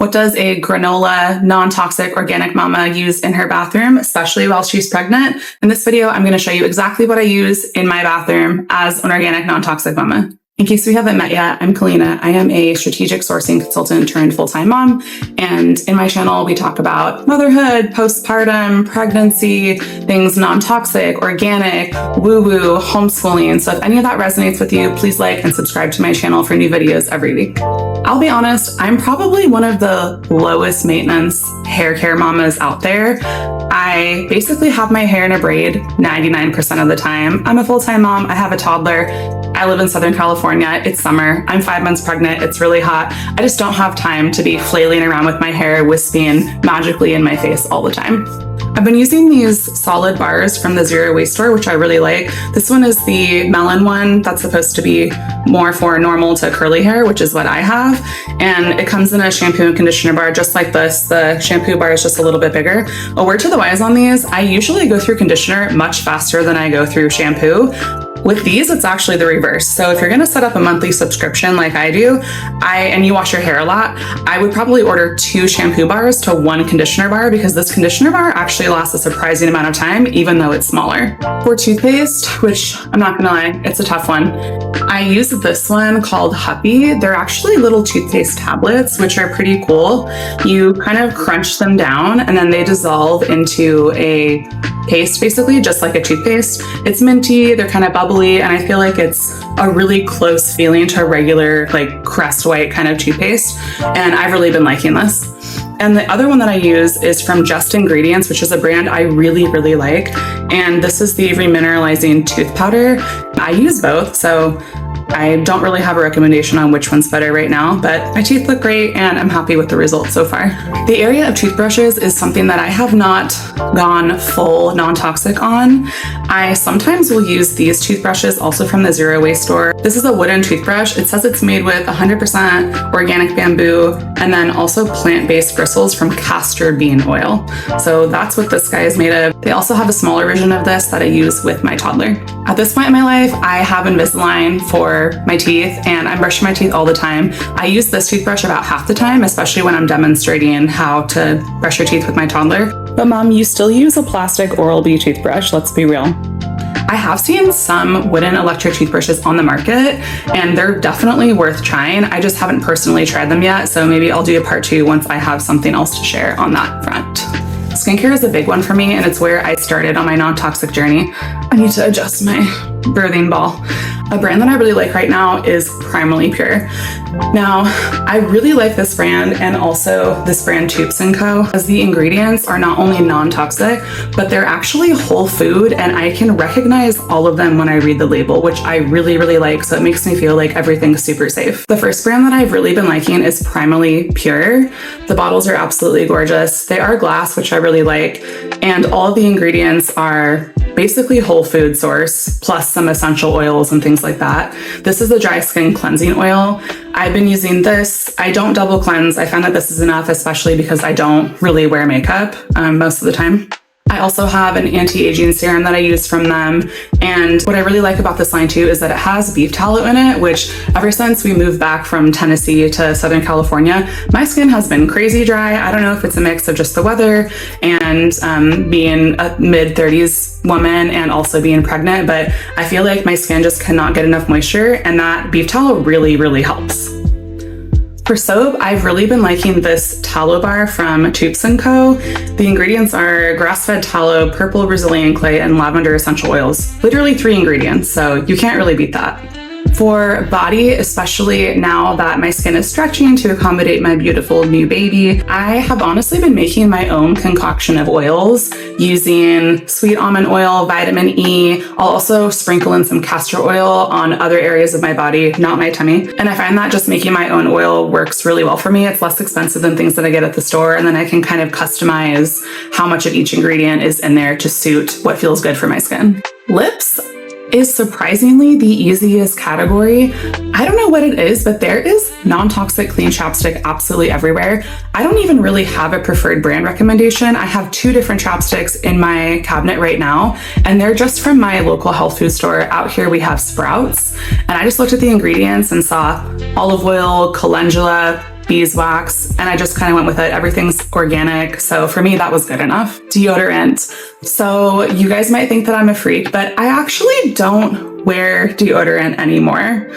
What does a granola, non-toxic, organic mama use in her bathroom, especially while she's pregnant? In this video, I'm going to show you exactly what I use in my bathroom as an organic, non-toxic mama. In case we haven't met yet, I'm Kalina. I am a strategic sourcing consultant turned full-time mom. And in my channel, we talk about motherhood, postpartum, pregnancy, things non-toxic, organic, woo-woo, homeschooling. So if any of that resonates with you, please like and subscribe to my channel for new videos every week. I'll be honest, I'm probably one of the lowest maintenance hair care mamas out there. I basically have my hair in a braid 99% of the time. I'm a full-time mom. I have a toddler. I live in Southern California. It's summer. I'm 5 months pregnant. It's really hot. I just don't have time to be flailing around with my hair wisping magically in my face all the time. I've been using these solid bars from the Zero Waste store, which I really like. This one is the melon one that's supposed to be more for normal to curly hair, which is what I have. And it comes in a shampoo and conditioner bar just like this. The shampoo bar is just a little bit bigger. A word to the wise on these, I usually go through conditioner much faster than I go through shampoo. With these, it's actually the reverse. So if you're gonna set up a monthly subscription like I do, and you wash your hair a lot, I would probably order 2 shampoo bars to 1 conditioner bar because this conditioner bar actually lasts a surprising amount of time, even though it's smaller. For toothpaste, which I'm not gonna lie, it's a tough one. I use this one called Huppy. They're actually little toothpaste tablets, which are pretty cool. You kind of crunch them down and then they dissolve into a paste, basically, just like a toothpaste. It's minty, they're kind of bubbly, and I feel like it's a really close feeling to a regular, like, Crest White kind of toothpaste, and I've really been liking this. And the other one that I use is from Just Ingredients, which is a brand I really, really like, and this is the remineralizing tooth powder. I use both, so I don't really have a recommendation on which one's better right now, but my teeth look great and I'm happy with the results so far. The area of toothbrushes is something that I have not gone full non-toxic on. I sometimes will use these toothbrushes also from the Zero Waste store. This is a wooden toothbrush. It says it's made with 100% organic bamboo and then also plant-based bristles from castor bean oil. So that's what this guy is made of. They also have a smaller version of this that I use with my toddler. At this point in my life, I have Invisalign for my teeth and I'm brushing my teeth all the time. I use this toothbrush about half the time, especially when I'm demonstrating how to brush your teeth with my toddler. But Mom, you still use a plastic Oral-B toothbrush, let's be real. I have seen some wooden electric toothbrushes on the market and they're definitely worth trying. I just haven't personally tried them yet, so maybe I'll do a part 2 once I have something else to share on that front. Skincare is a big one for me and it's where I started on my non-toxic journey. I need to adjust my birthing ball. A brand that I really like right now is Primally Pure. Now, I really like this brand and also this brand Toups & Co. as the ingredients are not only non-toxic, but they're actually whole food and I can recognize all of them when I read the label, which I really, really like. So it makes me feel like everything's super safe. The first brand that I've really been liking is Primally Pure. The bottles are absolutely gorgeous. They are glass, which I really like. And all of the ingredients are basically whole food source, plus some essential oils and things like that. This is a dry skin cleansing oil. I've been using this. I don't double cleanse. I found that this is enough, especially because I don't really wear makeup most of the time. I also have an anti-aging serum that I use from them. And what I really like about this line too is that it has beef tallow in it, which ever since we moved back from Tennessee to Southern California, my skin has been crazy dry. I don't know if it's a mix of just the weather and being a mid-30s woman and also being pregnant, but I feel like my skin just cannot get enough moisture and that beef tallow really, really helps. For soap, I've really been liking this tallow bar from Toups & Co. The ingredients are grass-fed tallow, purple Brazilian clay, and lavender essential oils. Literally 3 ingredients, so you can't really beat that. For body, especially now that my skin is stretching to accommodate my beautiful new baby, I have honestly been making my own concoction of oils using sweet almond oil, vitamin E. I'll also sprinkle in some castor oil on other areas of my body, not my tummy. And I find that just making my own oil works really well for me. It's less expensive than things that I get at the store, and then I can kind of customize how much of each ingredient is in there to suit what feels good for my skin. Lips is surprisingly the easiest category. I don't know what it is, but there is non-toxic clean chapstick absolutely everywhere. I don't even really have a preferred brand recommendation. I have 2 different chapsticks in my cabinet right now, and they're just from my local health food store. Out here we have Sprouts, and I just looked at the ingredients and saw olive oil, calendula, beeswax, and I just kind of went with it. Everything's organic. So for me, that was good enough. Deodorant. So you guys might think that I'm a freak, but I actually don't wear deodorant anymore.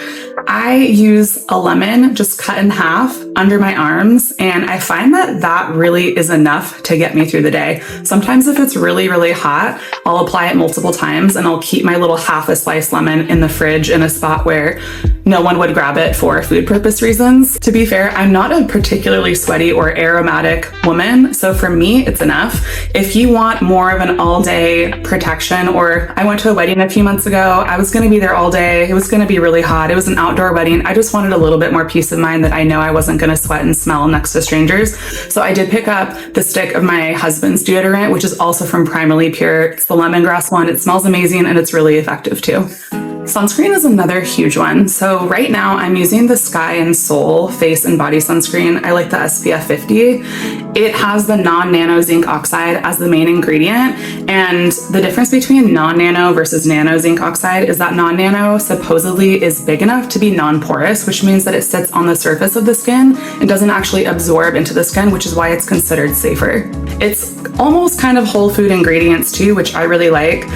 I use a lemon just cut in half under my arms, and I find that that really is enough to get me through the day. Sometimes if it's really, really hot, I'll apply it multiple times, and I'll keep my little half a sliced lemon in the fridge in a spot where no one would grab it for food purpose reasons. To be fair, I'm not a particularly sweaty or aromatic woman, so for me, it's enough. If you want more of an all-day protection, or I went to a wedding a few months ago, I was gonna be there all day, it was gonna be really hot, it was an outdoor wedding, I just wanted a little bit more peace of mind that I know I wasn't gonna sweat and smell next to strangers. So I did pick up the stick of my husband's deodorant, which is also from Primally Pure. It's the lemongrass one. It smells amazing and it's really effective too. Sunscreen is another huge one. So right now I'm using the Sky and Soul face and body sunscreen. I like the SPF 50. It has the non-nano zinc oxide as the main ingredient. And the difference between non-nano versus nano zinc oxide is that non-nano supposedly is big enough to be non-porous, which means that it sits on the surface of the skin and doesn't actually absorb into the skin, which is why it's considered safer. It's almost kind of whole food ingredients too, which I really like.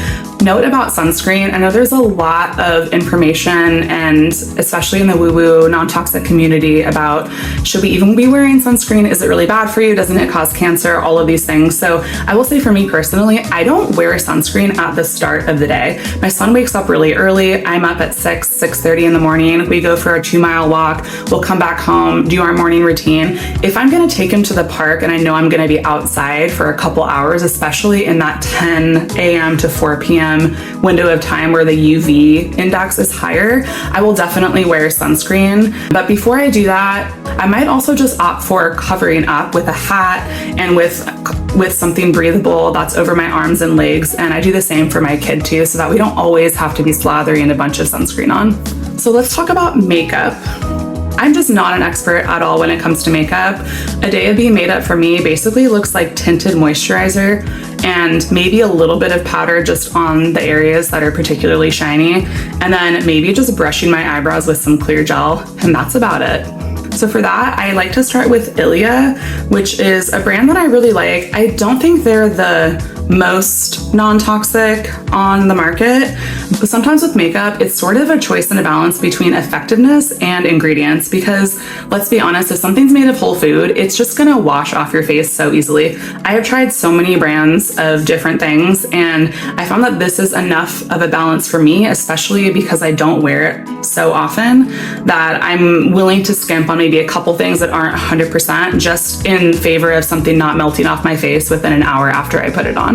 Note about sunscreen, I know there's a lot of information, and especially in the woo-woo non-toxic community, about should we even be wearing sunscreen? Is it really bad for you? Doesn't it cause cancer? All of these things. So I will say for me personally, I don't wear sunscreen at the start of the day. My son wakes up really early. I'm up at 6:30 in the morning. We go for a 2-mile walk. We'll come back home, do our morning routine. If I'm gonna take him to the park and I know I'm gonna be outside for a couple hours, especially in that 10 a.m. to 4 p.m. window of time where the UV index is higher, I will definitely wear sunscreen. But before I do that, I might also just opt for covering up with a hat and with something breathable that's over my arms and legs. And I do the same for my kid too, so that we don't always have to be slathering a bunch of sunscreen on. So let's talk about makeup. I'm just not an expert at all when it comes to makeup. A day of being made up for me basically looks like tinted moisturizer and maybe a little bit of powder just on the areas that are particularly shiny, and then maybe just brushing my eyebrows with some clear gel, and that's about it. So for that, I like to start with Ilia, which is a brand that I really like. I don't think they're the most non-toxic on the market, but sometimes with makeup, it's sort of a choice and a balance between effectiveness and ingredients, because let's be honest, if something's made of whole food, it's just gonna wash off your face so easily. I have tried so many brands of different things, and I found that this is enough of a balance for me, especially because I don't wear it so often, that I'm willing to skimp on maybe a couple things that aren't 100% just in favor of something not melting off my face within an hour after I put it on.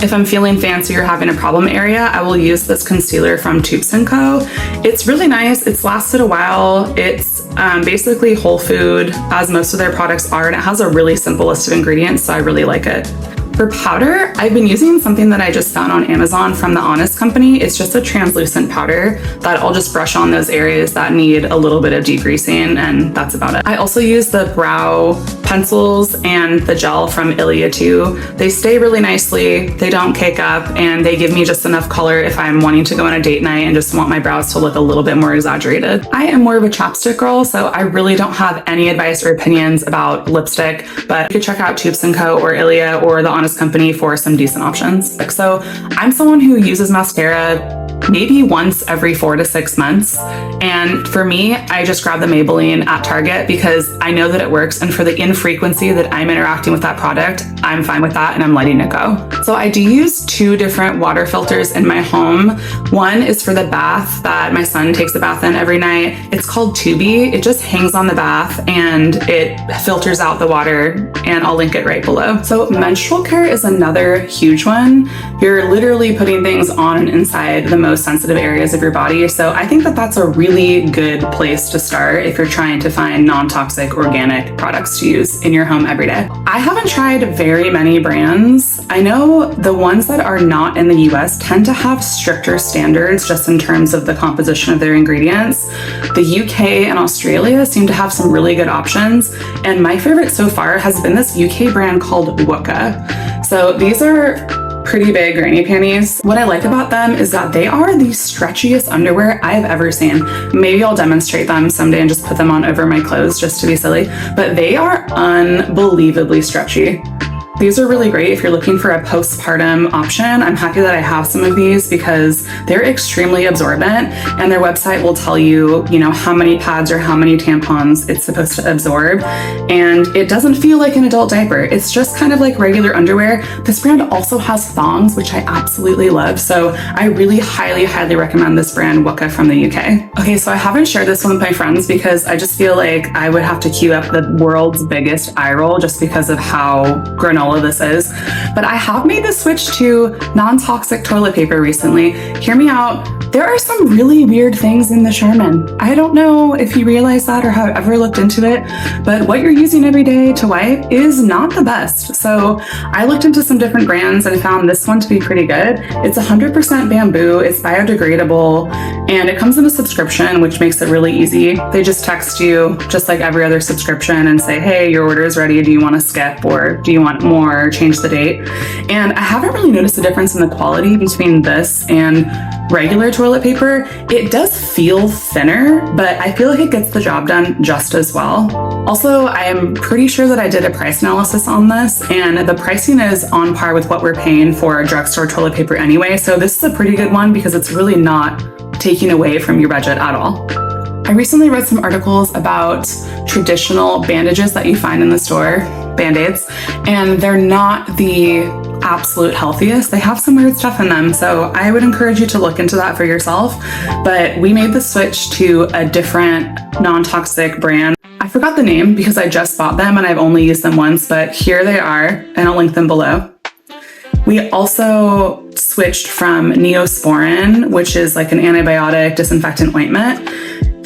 If I'm feeling fancy or having a problem area, I will use this concealer from Toups & Co. It's really nice. It's lasted a while. It's basically whole food, as most of their products are, and it has a really simple list of ingredients, so I really like it. For powder, I've been using something that I just found on Amazon from The Honest Company. It's just a translucent powder that I'll just brush on those areas that need a little bit of degreasing, and that's about it. I also use the brow pencils and the gel from Ilia too. They stay really nicely, they don't cake up, and they give me just enough color if I'm wanting to go on a date night and just want my brows to look a little bit more exaggerated. I am more of a chapstick girl, so I really don't have any advice or opinions about lipstick, but you could check out Toups & Co. or Ilia or The Honest Company for some decent options. So I'm someone who uses mascara maybe once every 4 to 6 months. And for me, I just grab the Maybelline at Target because I know that it works. And for the infrequency that I'm interacting with that product, I'm fine with that and I'm letting it go. So I do use 2 different water filters in my home. One is for the bath that my son takes a bath in every night. It's called Tubi. It just hangs on the bath and it filters out the water, and I'll link it right below. So menstrual care is another huge one. You're literally putting things on and inside the most sensitive areas of your body. So I think that that's a really good place to start if you're trying to find non-toxic organic products to use in your home every day. I haven't tried very many brands. I know the ones that are not in the US tend to have stricter standards just in terms of the composition of their ingredients. The UK and Australia seem to have some really good options. And my favorite so far has been this UK brand called Wooka. So these are pretty big granny panties. What I like about them is that they are the stretchiest underwear I've ever seen. Maybe I'll demonstrate them someday and just put them on over my clothes just to be silly, but they are unbelievably stretchy. These are really great if you're looking for a postpartum option. I'm happy that I have some of these because they're extremely absorbent, and their website will tell you, how many pads or how many tampons it's supposed to absorb. And it doesn't feel like an adult diaper. It's just kind of like regular underwear. This brand also has thongs, which I absolutely love. So I really highly, highly recommend this brand, Wooka from the UK. Okay, so I haven't shared this one with my friends because I just feel like I would have to queue up the world's biggest eye roll just because of how granola this is, but I have made the switch to non-toxic toilet paper recently. Hear me out. There are some really weird things in the Sherman. I don't know if you realize that or have ever looked into it, but what you're using every day to wipe is not the best. So I looked into some different brands and found this one to be pretty good. It's 100% bamboo, it's biodegradable, and it comes in a subscription, which makes it really easy. They just text you just like every other subscription and say, hey, your order is ready. Do you want to skip or do you want more or change the date? And I haven't really noticed a difference in the quality between this and regular toilet paper. It does feel thinner, but I feel like it gets the job done just as well. Also, I am pretty sure that I did a price analysis on this, and the pricing is on par with what we're paying for drugstore toilet paper anyway. So this is a pretty good one because it's really not taking away from your budget at all. I recently read some articles about traditional bandages that you find in the store, Band-Aids, and they're not the absolute healthiest. They have some weird stuff in them, so I would encourage you to look into that for yourself. But we made the switch to a different non-toxic brand. I forgot the name because I just bought them and I've only used them once, but here they are, and I'll link them below. We also switched from Neosporin, which is like an antibiotic disinfectant ointment,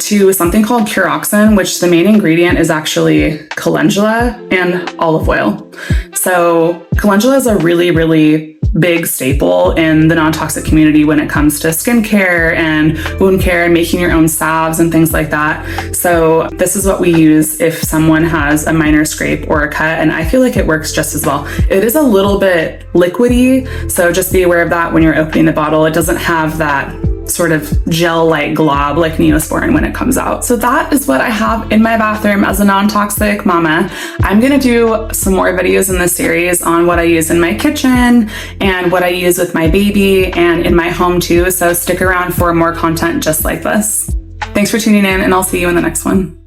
to something called Curoxin, which the main ingredient is actually calendula and olive oil. So calendula is a really, really big staple in the non-toxic community when it comes to skincare and wound care and making your own salves and things like that. So this is what we use if someone has a minor scrape or a cut, and I feel like it works just as well. It is a little bit liquidy, so just be aware of that when you're opening the bottle. It doesn't have that sort of gel-like glob like Neosporin when it comes out. So that is what I have in my bathroom as a non-toxic mama. I'm gonna do some more videos in this series on what I use in my kitchen and what I use with my baby and in my home too. So stick around for more content just like this. Thanks for tuning in, and I'll see you in the next one.